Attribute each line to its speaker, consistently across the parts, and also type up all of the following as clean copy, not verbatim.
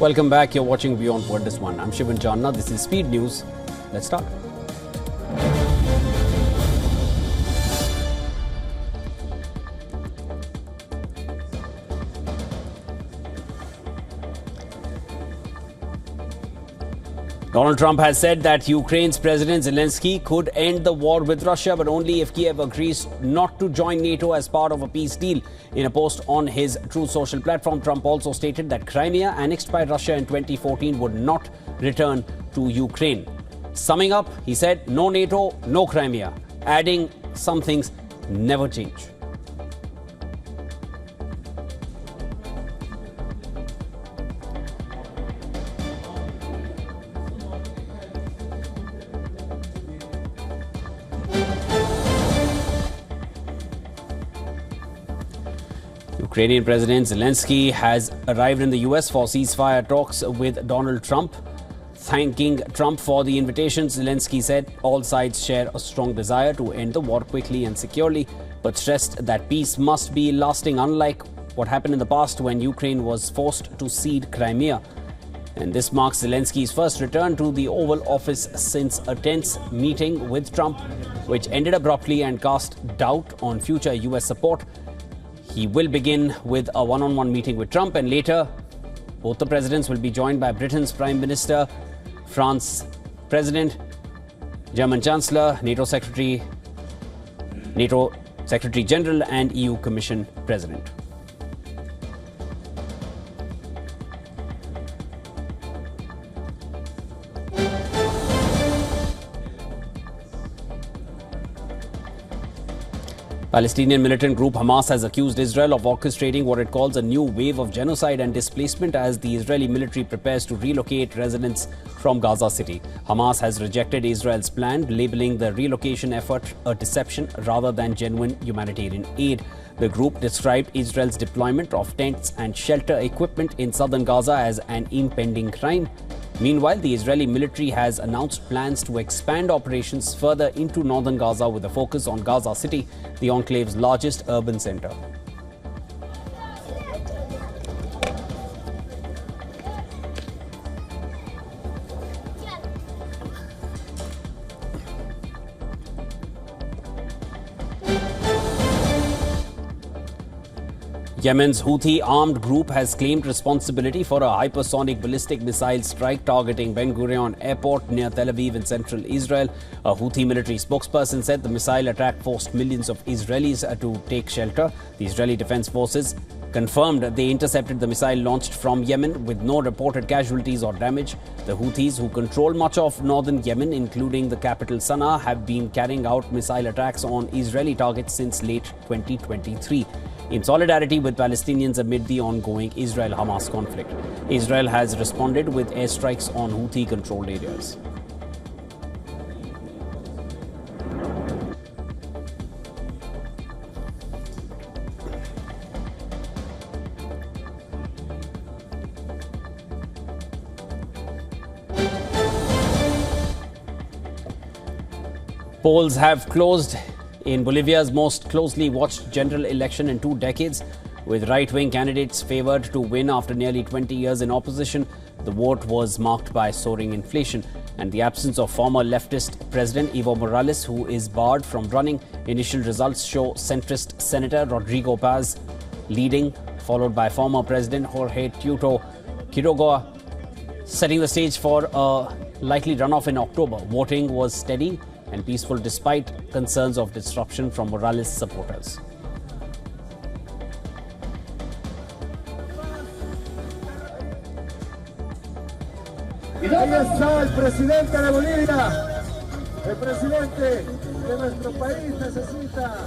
Speaker 1: Welcome back. You're watching WION The World. I'm Shivan Janna. This is Speed News. Let's start. Donald Trump has said that Ukraine's President Zelensky could end the war with Russia, but only if Kiev agrees not to join NATO as part of a peace deal. In a post on his Truth Social platform, Trump also stated that Crimea, annexed by Russia in 2014, would not return to Ukraine. Summing up, he said, no NATO, no Crimea, adding some things never change. Ukrainian President Zelensky has arrived in the US for ceasefire talks with Donald Trump. Thanking Trump for the invitation, Zelensky said all sides share a strong desire to end the war quickly and securely, but stressed that peace must be lasting, unlike what happened in the past when Ukraine was forced to cede Crimea. And this marks Zelensky's first return to the Oval Office since a tense meeting with Trump, which ended abruptly and cast doubt on future US support. He will begin with a one-on-one meeting with Trump, and later both the presidents will be joined by Britain's Prime Minister, France's President, German Chancellor, NATO Secretary General and EU Commission President. Palestinian militant group Hamas has accused Israel of orchestrating what it calls a new wave of genocide and displacement as the Israeli military prepares to relocate residents from Gaza City. Hamas has rejected Israel's plan, labeling the relocation effort a deception rather than genuine humanitarian aid. The group described Israel's deployment of tents and shelter equipment in southern Gaza as an impending crime. Meanwhile, the Israeli military has announced plans to expand operations further into northern Gaza with a focus on Gaza City, the enclave's largest urban center. Yemen's Houthi armed group has claimed responsibility for a hypersonic ballistic missile strike targeting Ben Gurion Airport near Tel Aviv in central Israel. A Houthi military spokesperson said the missile attack forced millions of Israelis to take shelter. The Israeli Defense Forces confirmed they intercepted the missile launched from Yemen with no reported casualties or damage. The Houthis, who control much of northern Yemen, including the capital Sana'a, have been carrying out missile attacks on Israeli targets since late 2023. In solidarity with Palestinians amid the ongoing Israel-Hamas conflict, Israel has responded with airstrikes on Houthi-controlled areas. Polls have closed in Bolivia's most closely watched general election in 2 decades, with right-wing candidates favored to win after nearly 20 years in opposition. The vote was marked by soaring inflation and the absence of former leftist President Evo Morales, who is barred from running. Initial results show centrist Senator Rodrigo Paz leading, followed by former President Jorge Teuto Quiroga, setting the stage for a likely runoff in October. Voting was steady and peaceful despite concerns of disruption from Morales' supporters.
Speaker 2: Ahí está el presidente de Bolivia, el presidente que nuestro país necesita.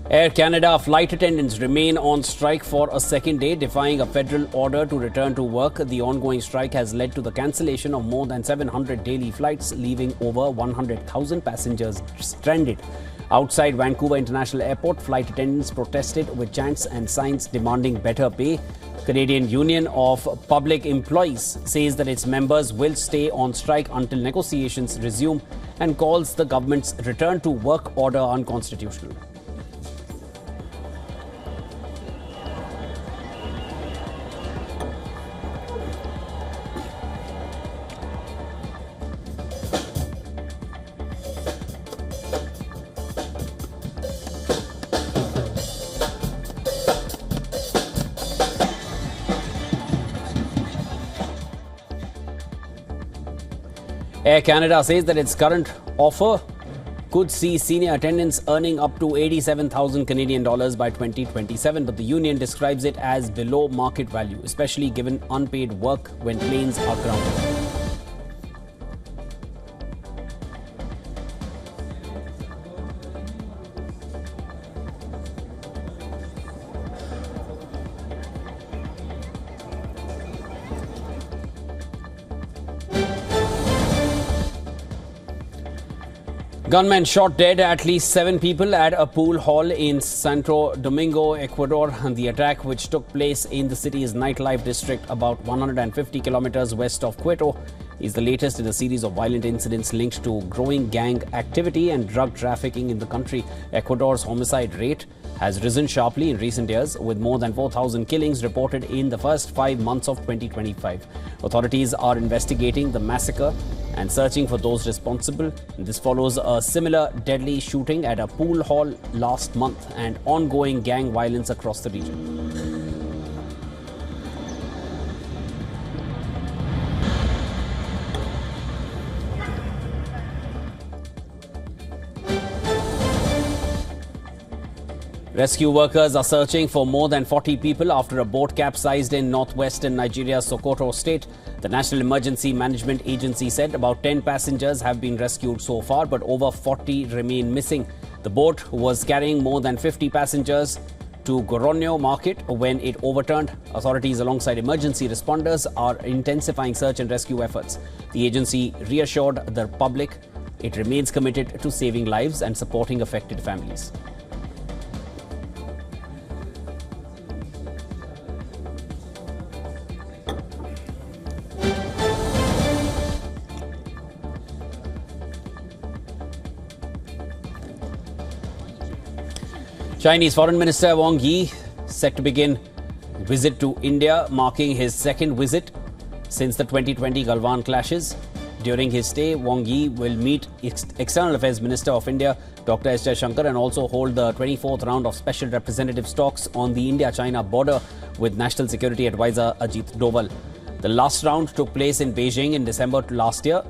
Speaker 1: Air Canada flight attendants remain on strike for a second day, defying a federal order to return to work. The ongoing strike has led to the cancellation of more than 700 daily flights, leaving over 100,000 passengers stranded. Outside Vancouver International Airport, flight attendants protested with chants and signs demanding better pay. Canadian Union of Public Employees says that its members will stay on strike until negotiations resume and calls the government's return to work order unconstitutional. Air Canada says that its current offer could see senior attendants earning up to 87,000 Canadian dollars by 2027, but the union describes it as below market value, especially given unpaid work when planes are grounded. Gunmen shot dead at least 7 people at a pool hall in Santo Domingo, Ecuador. And the attack, which took place in the city's nightlife district about 150 kilometers west of Quito, is the latest in a series of violent incidents linked to growing gang activity and drug trafficking in the country. Ecuador's homicide rate has risen sharply in recent years, with more than 4,000 killings reported in the first 5 months of 2025. Authorities are investigating the massacre and searching for those responsible. This follows a similar deadly shooting at a pool hall last month and ongoing gang violence across the region. Rescue workers are searching for more than 40 people after a boat capsized in northwestern Nigeria's Sokoto state. The National Emergency Management Agency said about 10 passengers have been rescued so far, but over 40 remain missing. The boat was carrying more than 50 passengers to Goronyo Market when it overturned. Authorities alongside emergency responders are intensifying search and rescue efforts. The agency reassured the public it remains committed to saving lives and supporting affected families. Chinese Foreign Minister Wang Yi set to begin visit to India, marking his second visit since the 2020 Galwan clashes. During his stay, Wang Yi will meet External Affairs Minister of India, Dr. S. Jaishankar, and also hold the 24th round of special representative talks on the India-China border with National Security Advisor Ajit Doval. The last round took place in Beijing in December last year.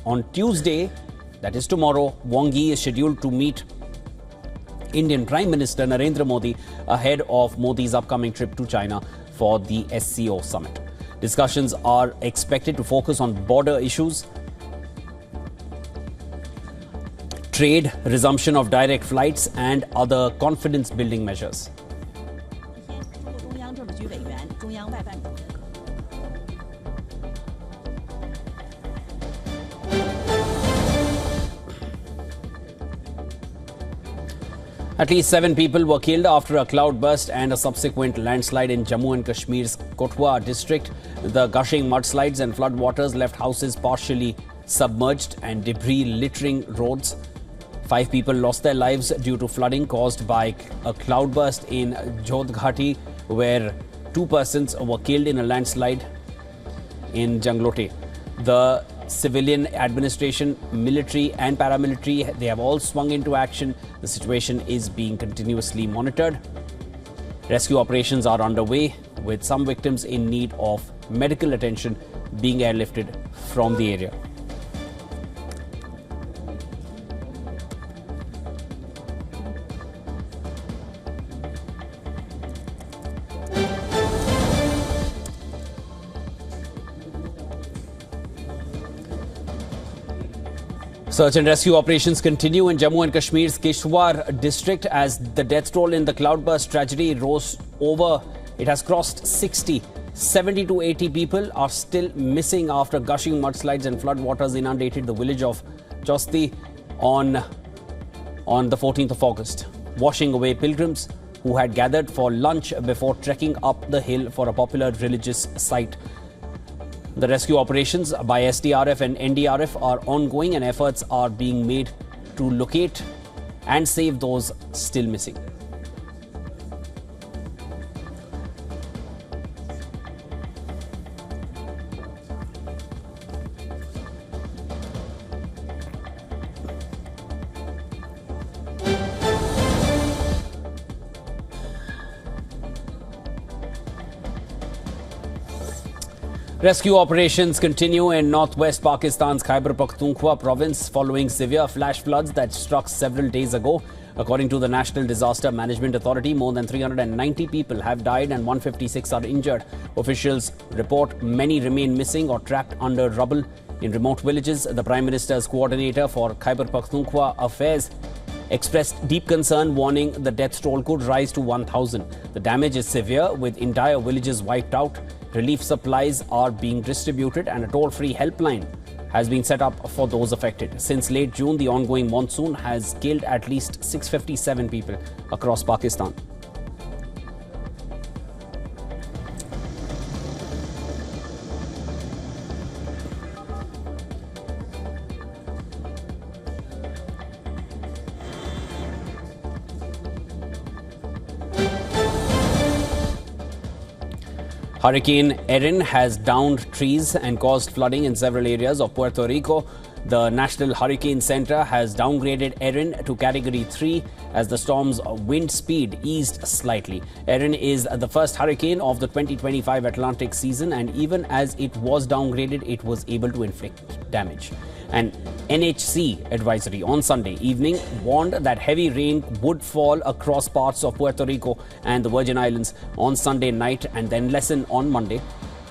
Speaker 1: On Tuesday, that is tomorrow, Wang Yi is scheduled to meet Indian Prime Minister Narendra Modi ahead of Modi's upcoming trip to China for the SCO summit. Discussions are expected to focus on border issues, trade, resumption of direct flights, and other confidence-building measures. At least 7 people were killed after a cloudburst and a subsequent landslide in Jammu and Kashmir's Kotwa district. The gushing mudslides and floodwaters left houses partially submerged and debris littering roads. 5 people lost their lives due to flooding caused by a cloudburst in Jodhghati, where 2 persons were killed in a landslide in Janglote. The civilian administration, military and paramilitary, they have all swung into action. The situation is being continuously monitored. Rescue operations are underway, with some victims in need of medical attention being airlifted from the area. Search and rescue operations continue in Jammu and Kashmir's Kishwar district as the death toll in the cloudburst tragedy rose over. It has crossed 60. 70 to 80 people are still missing after gushing mudslides and floodwaters inundated the village of Chosti on on the 14th of August, washing away pilgrims who had gathered for lunch before trekking up the hill for a popular religious site. The rescue operations by SDRF and NDRF are ongoing and efforts are being made to locate and save those still missing. Rescue operations continue in northwest Pakistan's Khyber Pakhtunkhwa province following severe flash floods that struck several days ago. According to the National Disaster Management Authority, more than 390 people have died and 156 are injured. Officials report many remain missing or trapped under rubble in remote villages. The Prime Minister's coordinator for Khyber Pakhtunkhwa affairs expressed deep concern, warning the death toll could rise to 1,000. The damage is severe, with entire villages wiped out. Relief supplies are being distributed and a toll-free helpline has been set up for those affected. Since late June, the ongoing monsoon has killed at least 657 people across Pakistan. Hurricane Erin has downed trees and caused flooding in several areas of Puerto Rico. The National Hurricane Center has downgraded Erin to Category 3 as the storm's wind speed eased slightly. Erin is the first hurricane of the 2025 Atlantic season, and even as it was downgraded, it was able to inflict damage. An NHC advisory on Sunday evening warned that heavy rain would fall across parts of Puerto Rico and the Virgin Islands on Sunday night and then lessen on Monday.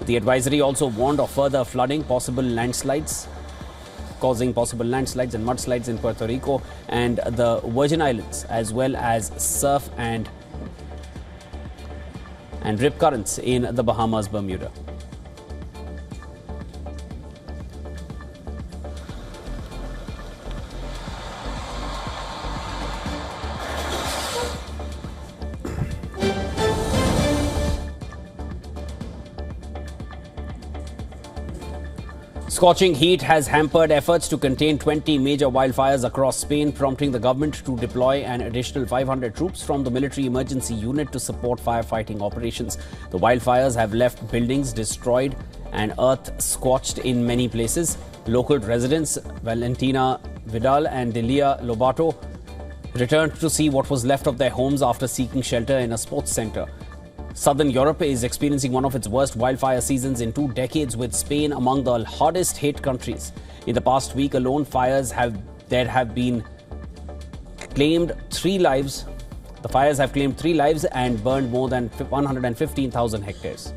Speaker 1: The advisory also warned of further flooding, causing possible landslides and mudslides in Puerto Rico and the Virgin Islands, as well as surf and rip currents in the Bahamas, Bermuda. Scorching heat has hampered efforts to contain 20 major wildfires across Spain, prompting the government to deploy an additional 500 troops from the military emergency unit to support firefighting operations. The wildfires have left buildings destroyed and earth scorched in many places. Local residents Valentina Vidal and Delia Lobato returned to see what was left of their homes after seeking shelter in a sports center. Southern Europe is experiencing one of its worst wildfire seasons in 2 decades, with Spain among the hardest hit countries. In the past week alone, The fires have claimed 3 lives and burned more than 115,000 hectares.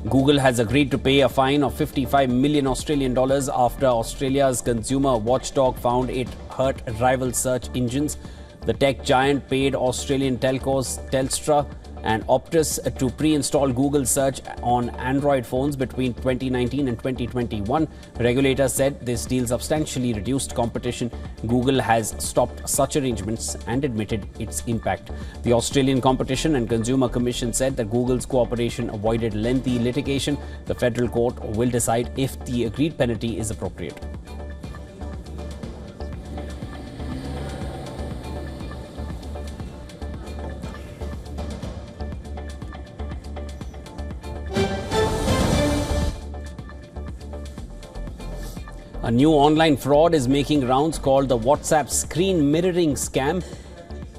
Speaker 1: Google has agreed to pay a fine of 55 million Australian dollars after Australia's consumer watchdog found it hurt rival search engines. The tech giant paid Australian telcos Telstra and Optus to pre-install Google Search on Android phones between 2019 and 2021. Regulators said this deal substantially reduced competition. Google has stopped such arrangements and admitted its impact. The Australian Competition and Consumer Commission said that Google's cooperation avoided lengthy litigation. The federal court will decide if the agreed penalty is appropriate. A new online fraud is making rounds called the WhatsApp screen mirroring scam.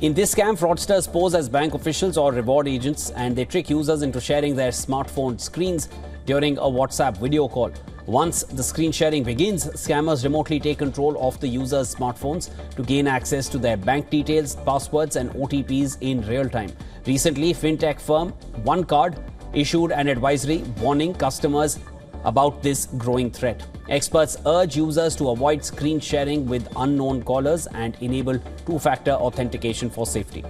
Speaker 1: In this scam, fraudsters pose as bank officials or reward agents, and they trick users into sharing their smartphone screens during a WhatsApp video call. Once the screen sharing begins, scammers remotely take control of the user's smartphones to gain access to their bank details, passwords and OTPs in real time. Recently, fintech firm OneCard issued an advisory warning customers about this growing threat. Experts urge users to avoid screen sharing with unknown callers and enable two-factor authentication for safety.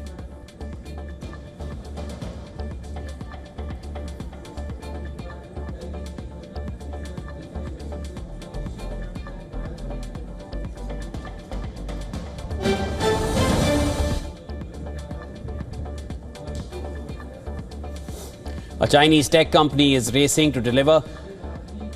Speaker 1: A Chinese tech company is racing to deliver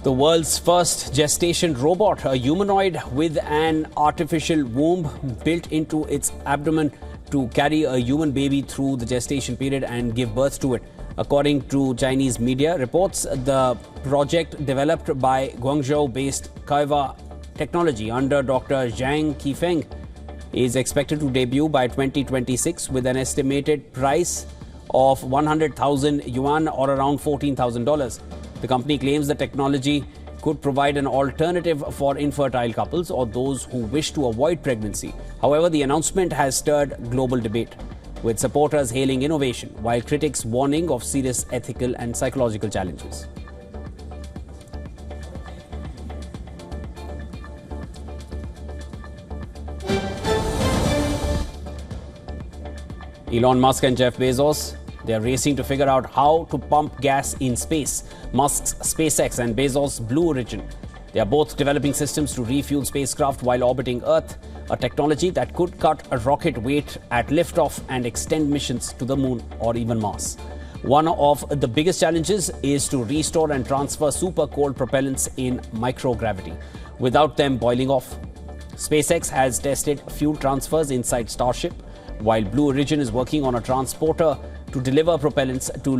Speaker 1: the world's first gestation robot, a humanoid with an artificial womb built into its abdomen to carry a human baby through the gestation period and give birth to it. According to Chinese media reports, the project developed by Guangzhou-based Kaiwa Technology under Dr. Zhang Qifeng is expected to debut by 2026 with an estimated price of 100,000 yuan or around $14,000. The company claims the technology could provide an alternative for infertile couples or those who wish to avoid pregnancy. However, the announcement has stirred global debate, with supporters hailing innovation while critics warning of serious ethical and psychological challenges. Elon Musk and Jeff Bezos, they are racing to figure out how to pump gas in space. Musk's SpaceX and Bezos' Blue Origin. They are both developing systems to refuel spacecraft while orbiting Earth, a technology that could cut a rocket weight at liftoff and extend missions to the moon or even Mars. One of the biggest challenges is to restore and transfer super cold propellants in microgravity without them boiling off. SpaceX has tested fuel transfers inside Starship, while Blue Origin is working on a transporter to deliver propellants to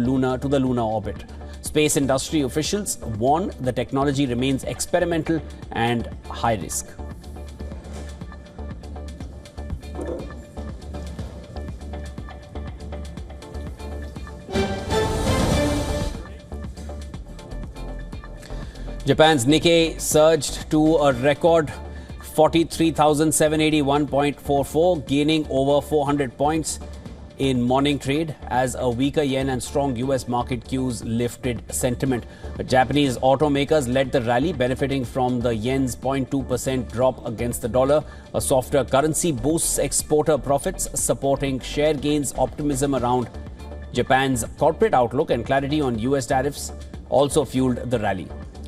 Speaker 1: the lunar orbit. Space industry officials warn the technology remains experimental and high risk. Japan's Nikkei surged to a record 43,781.44, gaining over 400 points in morning trade as a weaker yen and strong US market cues lifted sentiment. Japanese automakers led the rally, benefiting from the yen's 0.2% drop against the dollar. A softer currency boosts exporter profits, supporting share gains. Optimism around Japan's corporate outlook and clarity on US tariffs also fueled the rally.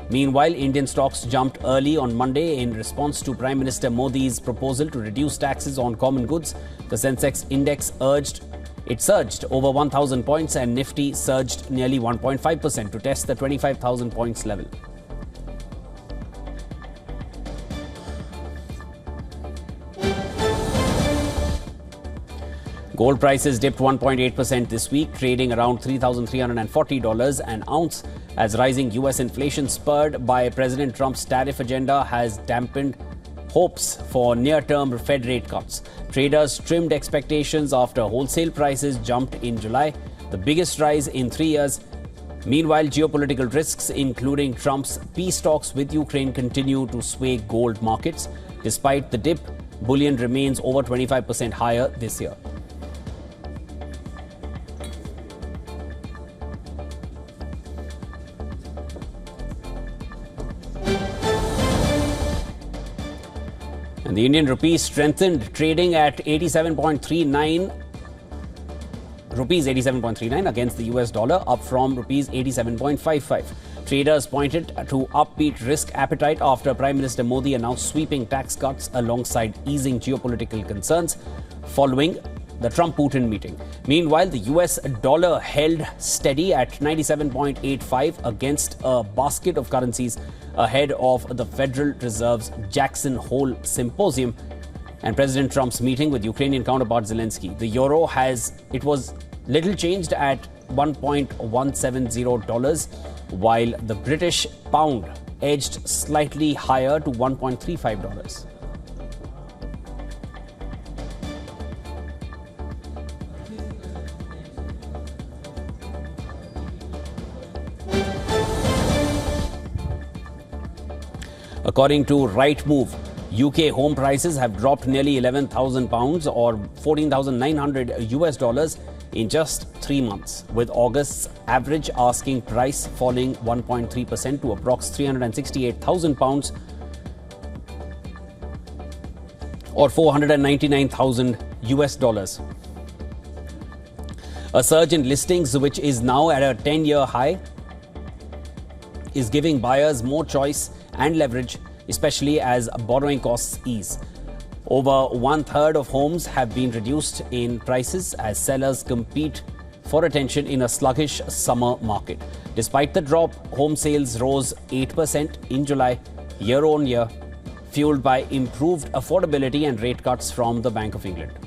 Speaker 1: Meanwhile, Indian stocks jumped early on Monday in response to Prime Minister Modi's proposal to reduce taxes on common goods. The Sensex index surged over 1,000 points and Nifty surged nearly 1.5% to test the 25,000 points level. Gold prices dipped 1.8% this week, trading around $3,340 an ounce as rising US inflation spurred by President Trump's tariff agenda has dampened hopes for near-term Fed rate cuts. Traders trimmed expectations after wholesale prices jumped in July, the biggest rise in 3 years. Meanwhile, geopolitical risks, including Trump's peace talks with Ukraine, continue to sway gold markets. Despite the dip, bullion remains over 25% higher this year. And the Indian rupee strengthened, trading at 87.39 against the US dollar, up from rupees 87.55. Traders pointed to upbeat risk appetite after Prime Minister Modi announced sweeping tax cuts alongside easing geopolitical concerns following the Trump-Putin meeting. Meanwhile, the US dollar held steady at 97.85 against a basket of currencies ahead of the Federal Reserve's Jackson Hole Symposium and President Trump's meeting with Ukrainian counterpart Zelensky. The euro was little changed at $1.170, while the British pound edged slightly higher to $1.35. According to Rightmove, UK home prices have dropped nearly £11,000 or 14,900 US dollars in just 3 months, with August's average asking price falling 1.3% to approx £368,000 or 499,000 US dollars. A surge in listings, which is now at a 10-year high, is giving buyers more choice and leverage, especially as borrowing costs ease. Over 1/3 of homes have been reduced in prices as sellers compete for attention in a sluggish summer market. Despite the drop, home sales rose 8% in July, year on year, fueled by improved affordability and rate cuts from the Bank of England.